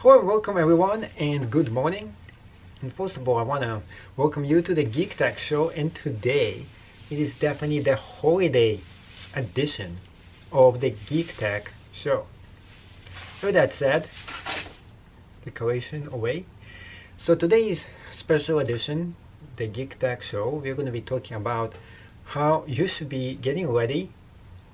Hello, welcome everyone, and good morning. And first of all, I want to welcome you to the Geek Tech Show. And today, it is definitely the holiday edition of the Geek Tech Show. With that said, decoration away. So today's special edition, the Geek Tech Show, we're going to be talking about how you should be getting ready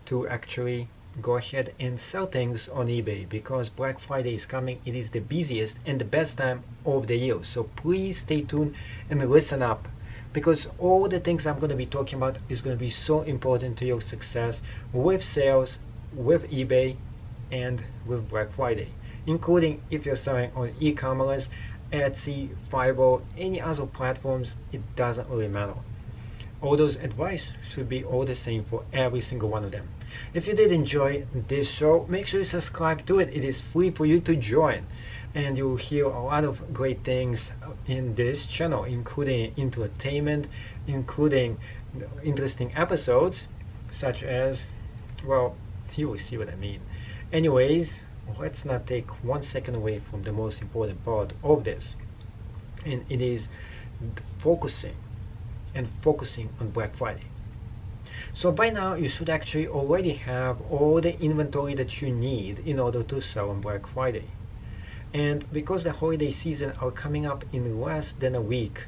to actually go ahead and sell things on eBay, because Black Friday is coming. It is the busiest and the best time of the year. So please stay tuned and listen up, because all the things I'm going to be talking about is going to be so important to your success with sales, with eBay, and with Black Friday, including if you're selling on e-commerce, Etsy, Fiverr, any other platforms. It doesn't really matter. All those advice should be all the same for every single one of them. If you did enjoy this show, make sure you subscribe to it. It is free for you to join, and you'll hear a lot of great things in this channel, including entertainment, including interesting episodes, such as, well, you will see what I mean. Anyways, let's not take 1 second away from the most important part of this, and it is focusing on Black Friday. So by now you should actually already have all the inventory that you need in order to sell on Black Friday. And because the holiday season are coming up in less than a week,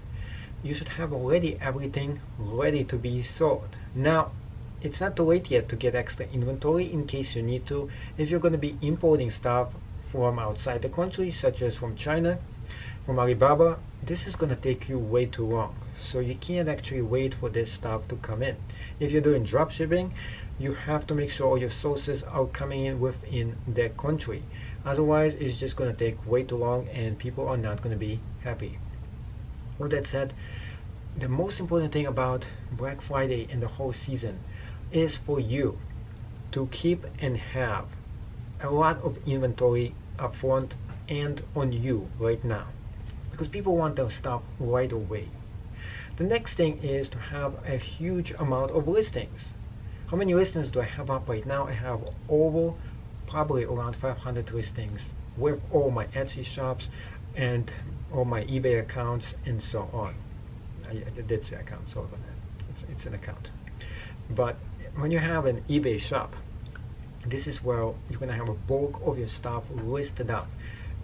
you should have already everything ready to be sold. Now, it's not too late yet to get extra inventory in case you need to. If you're going to be importing stuff from outside the country, such as from China, from Alibaba, this is going to take you way too long. So you can't actually wait for this stuff to come in. If you're doing drop shipping, you have to make sure all your sources are coming in within the country. Otherwise, it's just going to take way too long and people are not going to be happy. With that said, the most important thing about Black Friday and the whole season is for you to keep and have a lot of inventory up front and on you right now, because people want their stuff right away. The next thing is to have a huge amount of listings. How many listings do I have up right now? I have over probably around 500 listings with all my Etsy shops and all my eBay accounts and so on. I did say account, sorry about that. It's an account. But when you have an eBay shop, this is where you're going to have a bulk of your stuff listed up.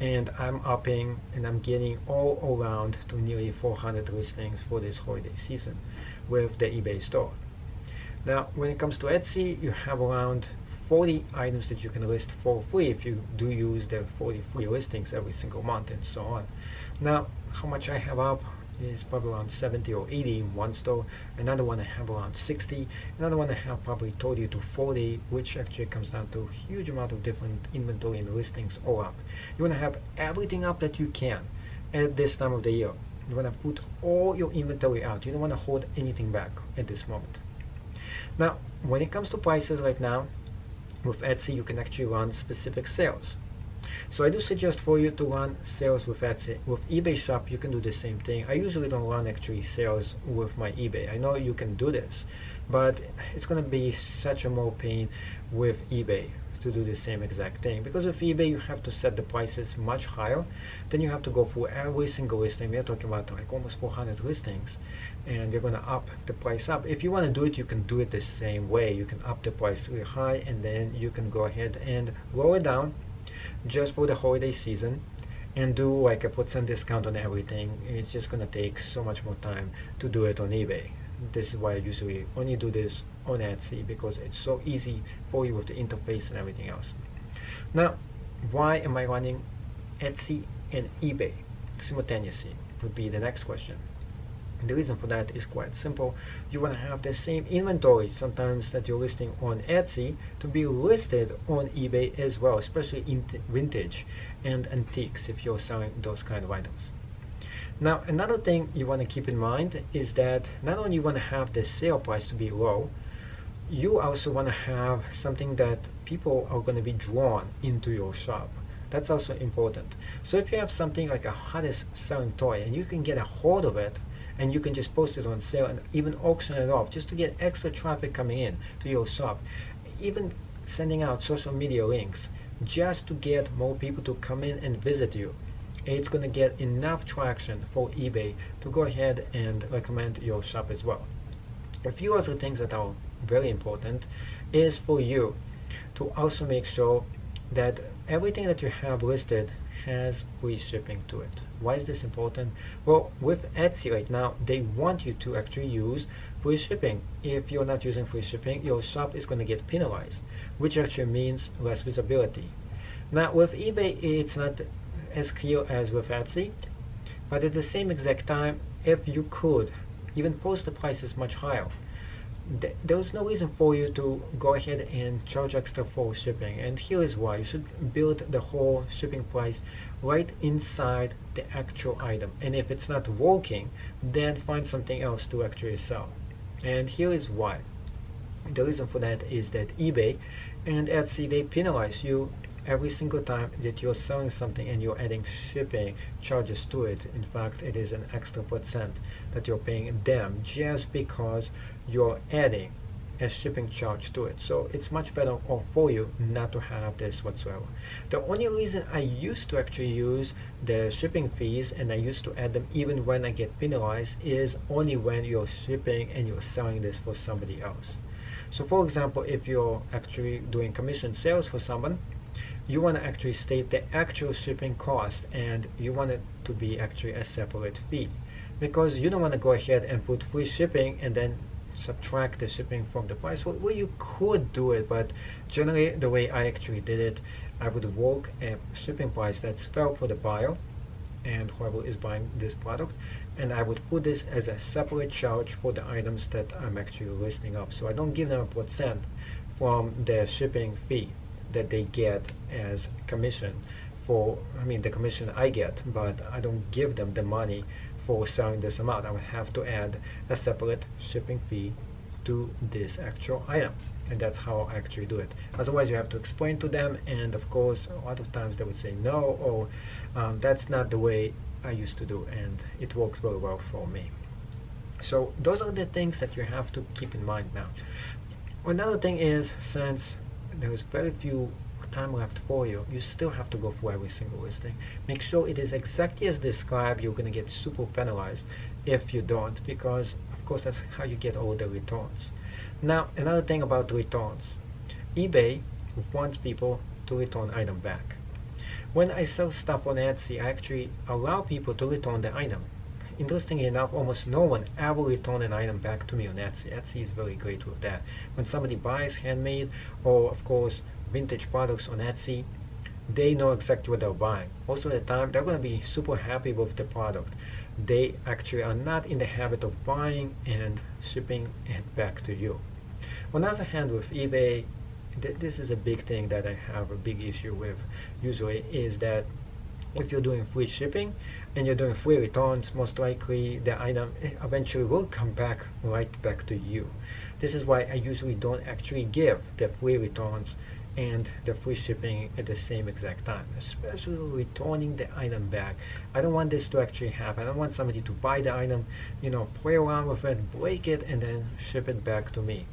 And I'm upping and I'm getting all around to nearly 400 listings for this holiday season with the eBay store. Now, when it comes to Etsy, you have around 40 items that you can list for free if you do use the 40 free listings every single month and so on. Now, how much I have up is probably around 70 or 80 in one store. Another one I have around 60. Another one I have probably 30 to 40, which actually comes down to a huge amount of different inventory and listings all up. You want to have everything up that you can at this time of the year. You want to put all your inventory out. You don't want to hold anything back at this moment. Now, when it comes to prices right now, with Etsy, you can actually run specific sales. So I do suggest for you to run sales with Etsy. With eBay shop, you can do the same thing. I usually don't run actually sales with my eBay. I know you can do this, but it's going to be such a more pain with eBay to do the same exact thing, because with eBay you have to set the prices much higher. Then you have to go through every single listing. We're talking about like almost 400 listings, and you're going to up the price up. If you want to do it, you can do it the same way. You can up the price really high, and then you can go ahead and lower it down just for the holiday season and do like a % discount on everything. It's just going to take so much more time to do it on eBay. This is why I usually only do this on Etsy, because it's so easy for you with the interface and everything else. Now, why am I running Etsy and eBay simultaneously would be the next question. And the reason for that is quite simple. You want to have the same inventory sometimes that you're listing on Etsy to be listed on eBay as well, especially in vintage and antiques if you're selling those kind of items. Now, another thing you want to keep in mind is that not only you want to have the sale price to be low, you also want to have something that people are going to be drawn into your shop. That's also important. So if you have something like a hottest selling toy and you can get a hold of it, and you can just post it on sale and even auction it off just to get extra traffic coming in to your shop, even sending out social media links just to get more people to come in and visit you. It's going to get enough traction for eBay to go ahead and recommend your shop as well. A few other things that are very important is for you to also make sure that everything that you have listed has free shipping to it. Why is this important? Well, with Etsy right now, they want you to actually use free shipping. If you're not using free shipping, your shop is going to get penalized, which actually means less visibility. Now, with eBay, it's not as clear as with Etsy, but at the same exact time, if you could even post the prices much higher, there's no reason for you to go ahead and charge extra for shipping. And here is why. You should build the whole shipping price right inside the actual item. And if it's not working, then find something else to actually sell. And here is why. The reason for that is that eBay and Etsy, they penalize you every single time that you're selling something and you're adding shipping charges to it. In fact, it is an extra % that you're paying them just because you're adding a shipping charge to it. So it's much better for you not to have this whatsoever. The only reason I used to actually use the shipping fees, and I used to add them even when I get penalized, is only when you're shipping and you're selling this for somebody else. So for example, if you're actually doing commission sales for someone, you want to actually state the actual shipping cost, and you want it to be actually a separate fee, because you don't want to go ahead and put free shipping and then subtract the shipping from the price. Well, you could do it, but generally the way I actually did it, I would work a shipping price that's fair for the buyer and whoever is buying this product, and I would put this as a separate charge for the items that I'm actually listing up. So I don't give them a % from the shipping fee that they get as commission for, the commission I get, but I don't give them the money for selling this amount. I would have to add a separate shipping fee to this actual item, and that's how I actually do it. Otherwise, you have to explain to them, and of course, a lot of times they would say no, or that's not the way I used to do, and it works very well for me. So those are the things that you have to keep in mind now. Another thing is, since there is very few time left for you, you still have to go through every single listing. Make sure it is exactly as described. You're going to get super penalized if you don't, because of course that's how you get all the returns. Now, another thing about returns, eBay wants people to return item back. When I sell stuff on Etsy, I actually allow people to return the item. Interestingly enough, almost no one ever returned an item back to me on Etsy. Etsy is very great with that. When somebody buys handmade or, of course, vintage products on Etsy, they know exactly what they're buying. Most of the time, they're going to be super happy with the product. They actually are not in the habit of buying and shipping it back to you. On the other hand, with eBay, this is a big thing that I have a big issue with usually, is that if you're doing free shipping and you're doing free returns, most likely the item eventually will come back right back to you. This is why I usually don't actually give the free returns and the free shipping at the same exact time, especially returning the item back. I don't want this to actually happen. I don't want somebody to buy the item, play around with it, break it, and then ship it back to me.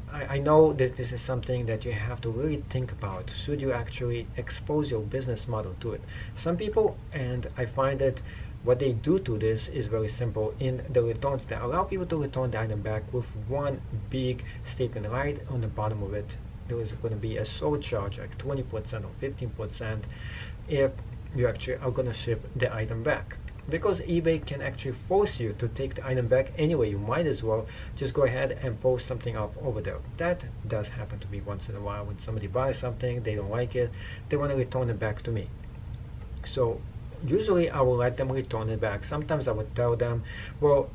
I know that this is something that you have to really think about. Should you actually expose your business model to it? Some people, and I find that what they do to this is very simple. In the returns, they allow people to return the item back with one big statement right on the bottom of it. There is going to be a surcharge, like 20% or 15%, if you actually are going to ship the item back. Because eBay can actually force you to take the item back anyway, you might as well just go ahead and post something up over there. That does happen to me once in a while. When somebody buys something, they don't like it, they want to return it back to me. So usually I will let them return it back. Sometimes I would tell them, well,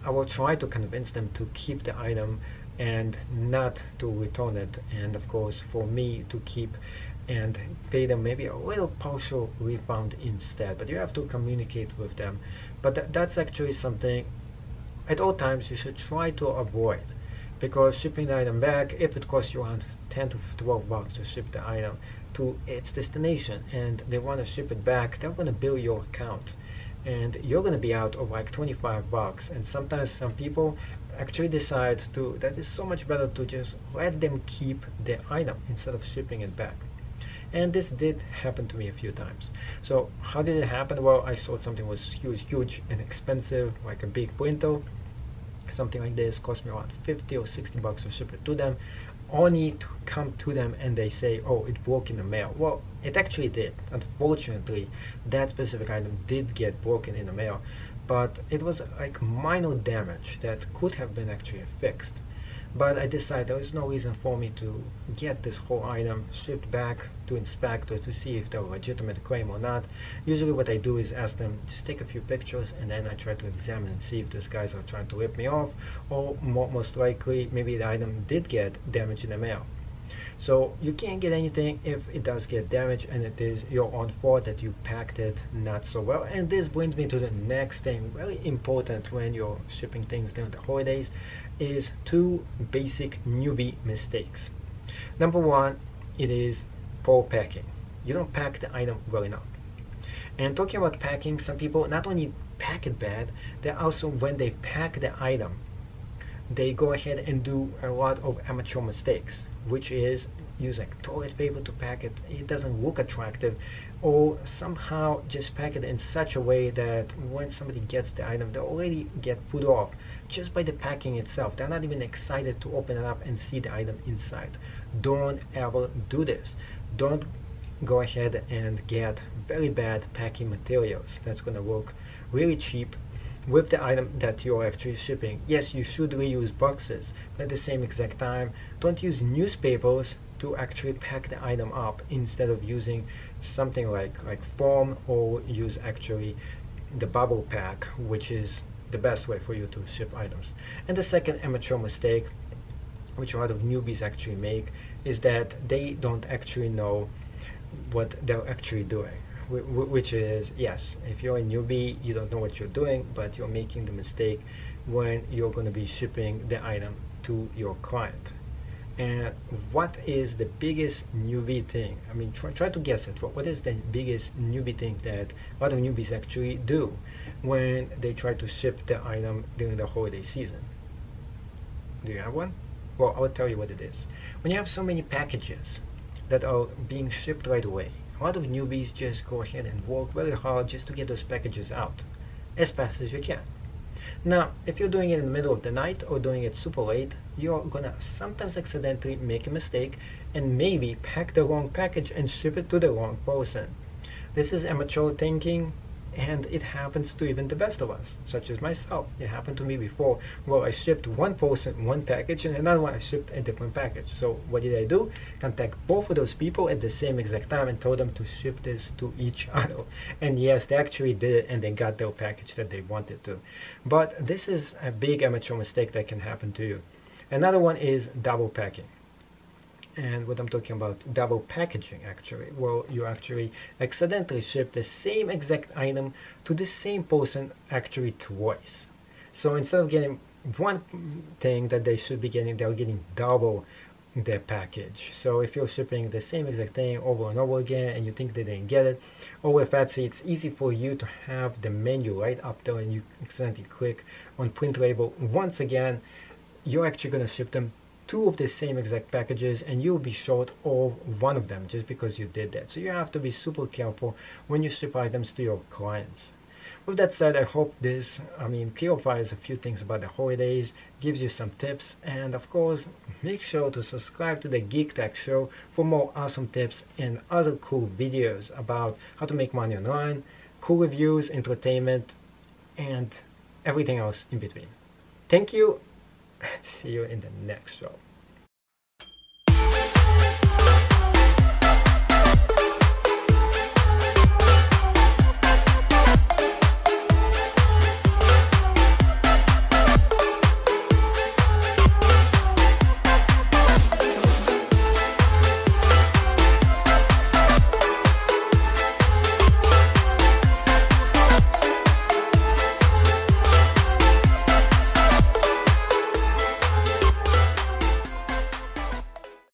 I will try to convince them to keep the item and not to return it, and of course for me to keep and pay them maybe a little partial refund instead. But you have to communicate with them. But that's actually something at all times you should try to avoid, because shipping the item back, if it costs you around 10 to 12 bucks to ship the item to its destination and they want to ship it back, they're going to bill your account and you're going to be out of like 25 bucks. And sometimes some people actually decide that it's so much better to just let them keep the item instead of shipping it back. And this did happen to me a few times. So how did it happen? Well, I thought something was huge and expensive, like a big printer. Something like this cost me around 50 or 60 bucks to ship it to them, only to come to them and they say, oh, it broke in the mail. Well, it actually did. Unfortunately, that specific item did get broken in the mail, but it was like minor damage that could have been actually fixed. But I decided there was no reason for me to get this whole item shipped back to inspector to see if they're a legitimate claim or not. Usually what I do is ask them, just take a few pictures, and then I try to examine and see if these guys are trying to rip me off, or most likely maybe the item did get damaged in the mail. So you can't get anything if it does get damaged and it is your own fault that you packed it not so well. And this brings me to the next thing, very important when you're shipping things during the holidays, is two basic newbie mistakes. Number one, it is poor packing. You don't pack the item well enough. And talking about packing, some people not only pack it bad, they also, when they pack the item, they go ahead and do a lot of amateur mistakes, which is use like toilet paper to pack it. It doesn't look attractive, or somehow just pack it in such a way that when somebody gets the item, they already get put off just by the packing itself. They're not even excited to open it up and see the item inside. Don't ever do this. Don't go ahead and get very bad packing materials that's going to look really cheap with the item that you're actually shipping. Yes, you should reuse boxes, but at the same exact time, don't use newspapers to actually pack the item up instead of using something like foam, or use actually the bubble pack, which is the best way for you to ship items. And the second amateur mistake, which a lot of newbies actually make, is that they don't actually know what they're actually doing. Which is, yes, if you're a newbie, you don't know what you're doing, but you're making the mistake when you're going to be shipping the item to your client. And what is the biggest newbie thing? I mean, try to guess it. What is the biggest newbie thing that a lot of newbies actually do when they try to ship the item during the holiday season? Do you have one? Well, I'll tell you what it is. When you have so many packages that are being shipped right away, a lot of newbies just go ahead and work very hard just to get those packages out as fast as you can. Now, if you're doing it in the middle of the night or doing it super late, you're gonna sometimes accidentally make a mistake and maybe pack the wrong package and ship it to the wrong person. This is amateur thinking, and it happens to even the best of us, such as myself. It happened to me before. Well, I shipped one person one package and another one I shipped a different package. So what did I do? Contact both of those people at the same exact time and told them to ship this to each other. And yes, they actually did it, and they got their package that they wanted to. But this is a big amateur mistake that can happen to you. Another one is double packing. And what I'm talking about, double packaging actually. Well, you actually accidentally ship the same exact item to the same person actually twice. So instead of getting one thing that they should be getting, they're getting double their package. So if you're shipping the same exact thing over and over again and you think they didn't get it, or with Etsy, it's easy for you to have the menu right up there and you accidentally click on print label once again, you're actually going to ship them two of the same exact packages and you'll be short of one of them just because you did that. So you have to be super careful when you ship items to your clients. With that said, I hope this clarifies a few things about the holidays, gives you some tips, and of course make sure to subscribe to the Geek Tech Show for more awesome tips and other cool videos about how to make money online, cool reviews, entertainment, and everything else in between. Thank you, and see you in the next show.